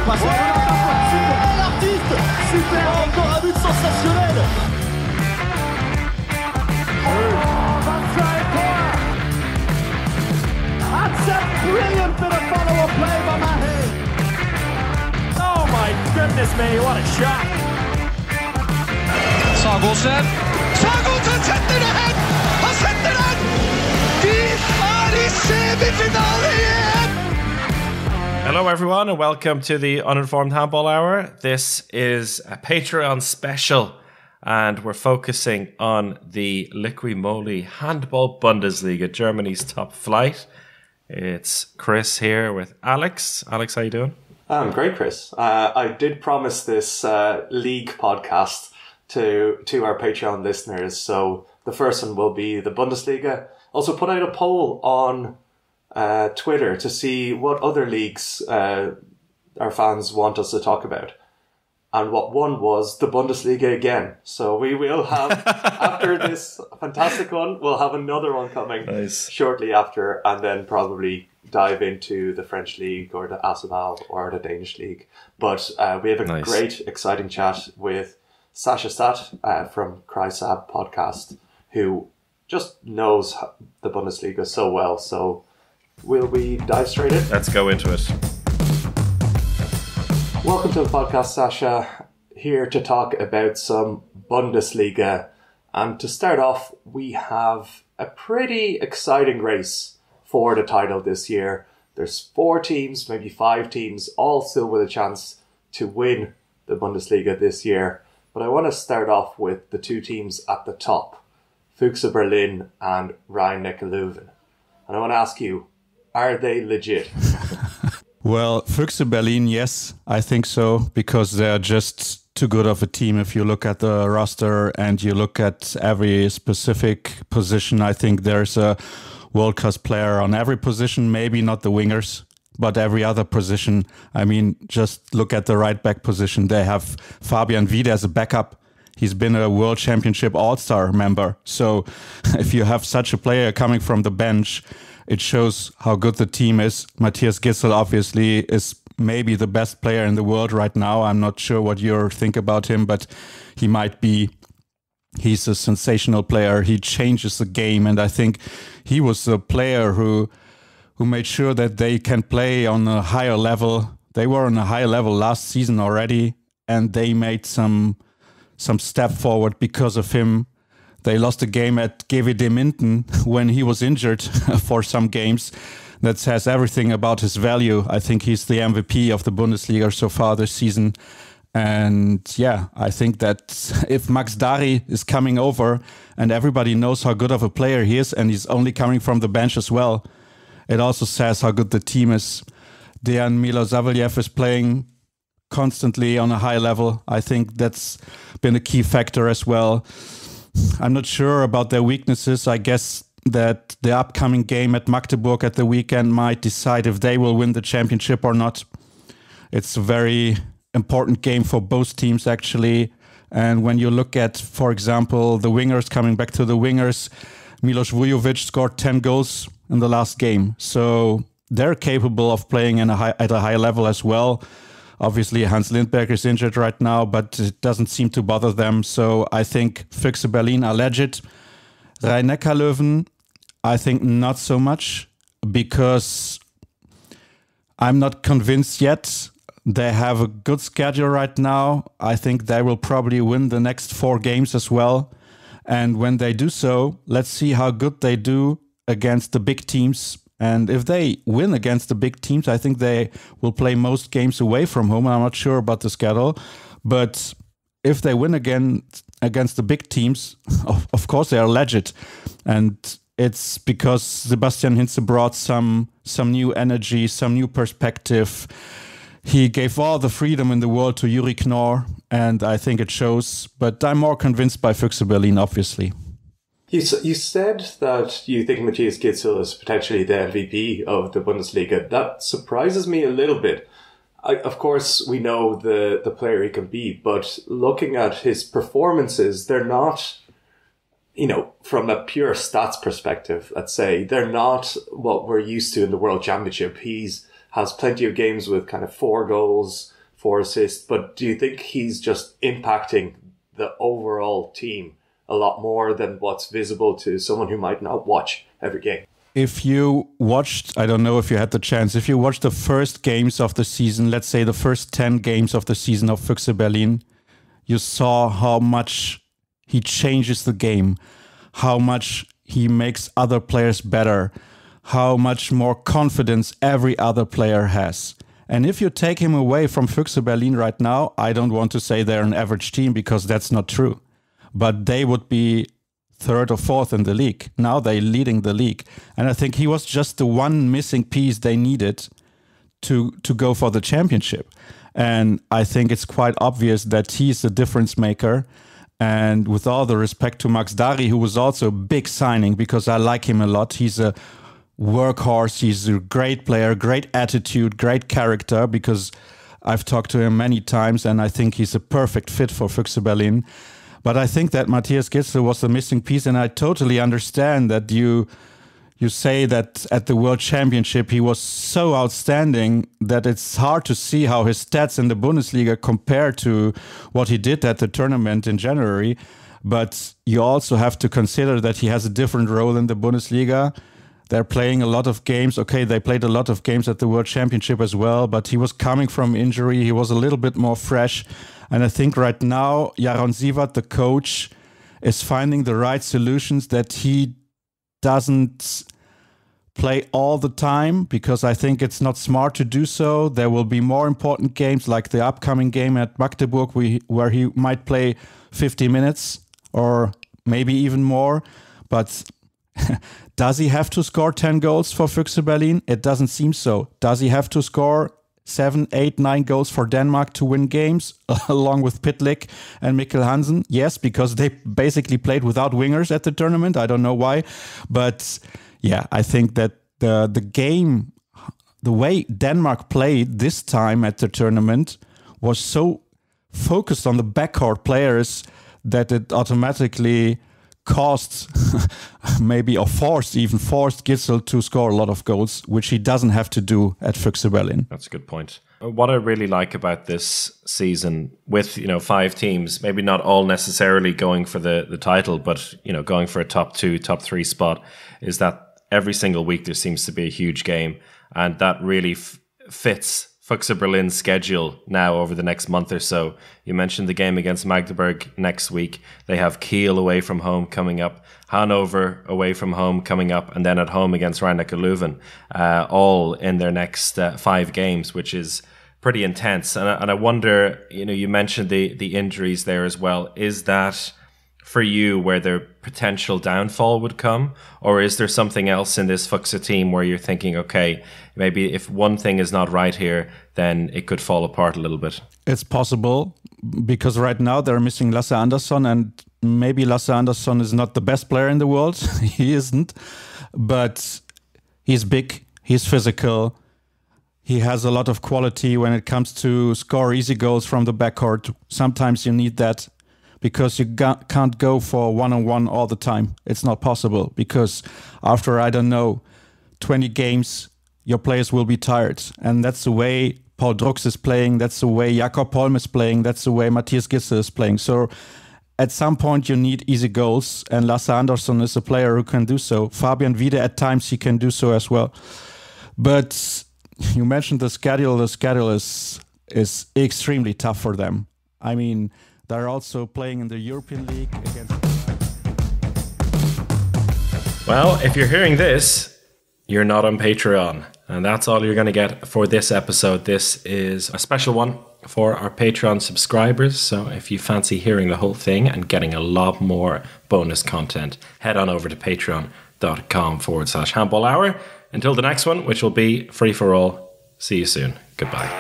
Il passe super l'artiste. Super, encore un but sensationnel. That's a brilliant bit of follow-up play by Mahe. Oh my goodness me, what a shot. Sagosen setter det hen! Han setter den! De er i semifinale igjen! Hello everyone and welcome to the Uninformed Handball Hour. This is a Patreon special and we're focusing on the LIQUI MOLY Handball Bundesliga, Germany's top flight. It's Chris here with Alex. Alex, how you doing? I'm great, Chris. I did promise this league podcast to our Patreon listeners. So the first one will be the Bundesliga. Also put out a poll on Twitter to see what other leagues our fans want us to talk about. And what won was the Bundesliga again. So we will have, after this fantastic one, we'll have another one coming shortly after, and then probably dive into the French league or the ASBL or the Danish league. But we have a great, exciting chat with Sascha Staat from Kreis Ab podcast, who just knows the Bundesliga so well. So will we dive straight in? Let's go into it. Welcome to the podcast, Sascha. Here to talk about some Bundesliga. And to start off, we have a pretty exciting race for the title this year. There's 4 teams, maybe 5 teams, all still with a chance to win the Bundesliga this year. But I want to start off with the 2 teams at the top, Füchse Berlin and Rhein-Neckar Löwen. And I want to ask you, are they legit? Well, Füchse Berlin, yes, I think so, because they're just too good of a team. If you look at the roster and you look at every specific position, I think there's a world-class player on every position, maybe not the wingers, but every other position. I mean, just look at the right-back position. They have Fabian Wiede as a backup. He's been a World Championship All-Star member. So if you have such a player coming from the bench, it shows how good the team is. Matthias Gisel obviously is maybe the best player in the world right now. I'm not sure what you think about him, but he might be. He's a sensational player. He changes the game, and I think he was a player who made sure that they can play on a higher level. They were on a higher level last season already, and they made some step forward because of him. They lost a game at GWD Minden when he was injured for some games. That says everything about his value. I think he's the MVP of the Bundesliga so far this season. And yeah, I think that if Max Dari is coming over and everybody knows how good of a player he is and he's only coming from the bench as well, it also says how good the team is. Dejan Milosavljev is playing constantly on a high level. I think that's been a key factor as well. I'm not sure about their weaknesses. I guess that the upcoming game at Magdeburg at the weekend might decide if they will win the championship or not. It's a very important game for both teams, actually. And when you look at, for example, the wingers, coming back to the wingers, Milos Vujovic scored 10 goals in the last game. So they're capable of playing at a high level as well. Obviously, Hans Lindberg is injured right now, but it doesn't seem to bother them. So I think Füchse Berlin are legit. Rhein-Neckar Löwen, I think not so much, because I'm not convinced yet. They have a good schedule right now. I think they will probably win the next 4 games as well. And when they do so, let's see how good they do against the big teams. And if they win against the big teams, I think they will play most games away from home. I'm not sure about the schedule. But if they win again against the big teams, of course they are legit. And it's because Sebastian Hinze brought some new energy, some new perspective. He gave all the freedom in the world to Yuri Knorr, and I think it shows. But I'm more convinced by Füchse Berlin, obviously. You said that you think Matthias Gisel is potentially the MVP of the Bundesliga. That surprises me a little bit. Of course, we know the player he can be, but looking at his performances, they're not, from a pure stats perspective, let's say, they're not what we're used to in the World Championship. He's has plenty of games with kind of 4 goals, 4 assists. But do you think he's just impacting the overall team a lot more than what's visible to someone who might not watch every game? If you watched, I don't know if you had the chance, if you watched the first games of the season, let's say the first 10 games of the season of Füchse Berlin, you saw how much he changes the game, how much he makes other players better, how much more confidence every other player has. And if you take him away from Füchse Berlin right now, I don't want to say they're an average team because that's not true. But they would be 3rd or 4th in the league. Now they're leading the league. And I think he was just the one missing piece they needed to go for the championship. And I think it's quite obvious that he's a difference maker. And with all the respect to Max Dari, who was also a big signing because I like him a lot. He's a workhorse. He's a great player, great attitude, great character, because I've talked to him many times and I think he's a perfect fit for Füchse Berlin. But I think that Matthias Gisdol was the missing piece, and I totally understand that you say that at the World Championship he was so outstanding that it's hard to see how his stats in the Bundesliga compare to what he did at the tournament in January. But you also have to consider that he has a different role in the Bundesliga. They're playing a lot of games. Okay, they played a lot of games at the World Championship as well, but he was coming from injury. He was a little bit more fresh. And I think right now, Jaron Siewert, the coach, is finding the right solutions that he doesn't play all the time, because I think it's not smart to do so. There will be more important games like the upcoming game at Magdeburg where he might play 50 minutes or maybe even more. But does he have to score 10 goals for Füchse Berlin? It doesn't seem so. Does he have to score 7, 8, 9 goals for Denmark to win games along with Pitlick and Mikkel Hansen? Yes, because they basically played without wingers at the tournament. I don't know why. But yeah, I think that the game, the way Denmark played this time at the tournament was so focused on the backcourt players that it automatically caused maybe, or forced Gisdol to score a lot of goals, which he doesn't have to do at Füchse Berlin. That's a good point. What I really like about this season with, 5 teams, maybe not all necessarily going for the title, but, going for a top 2, top 3 spot, is that every single week there seems to be a huge game. And that really fits Füchse Berlin's schedule now over the next month or so. You mentioned the game against Magdeburg next week. They have Kiel away from home coming up, Hanover away from home coming up, and then at home against Rhein-Neckar Leuven, all in their next 5 games, which is pretty intense. And I wonder, you mentioned the injuries there as well. Is that for you where their potential downfall would come? Or is there something else in this Füchse team where you're thinking, okay, maybe if one thing is not right here, then it could fall apart a little bit? It's possible, because right now they're missing Lasse Andersson, and maybe Lasse Andersson is not the best player in the world. He isn't. But he's big, he's physical, he has a lot of quality when it comes to score easy goals from the backcourt. Sometimes you need that, because you can't go for one-on-one all the time. It's not possible, because after, 20 games, your players will be tired. And that's the way Paul Drucks is playing, that's the way Jakob Holm is playing, that's the way Matthias Gisdol is playing. So at some point you need easy goals, and Lasse Andersson is a player who can do so. Fabian Wiede, at times he can do so as well. But you mentioned the schedule. The schedule is extremely tough for them. I mean, they're also playing in the European League against... Well, if you're hearing this, you're not on Patreon. And that's all you're going to get for this episode. This is a special one for our Patreon subscribers. So if you fancy hearing the whole thing and getting a lot more bonus content, head on over to patreon.com/handball hour. Until the next one, which will be free for all. See you soon. Goodbye.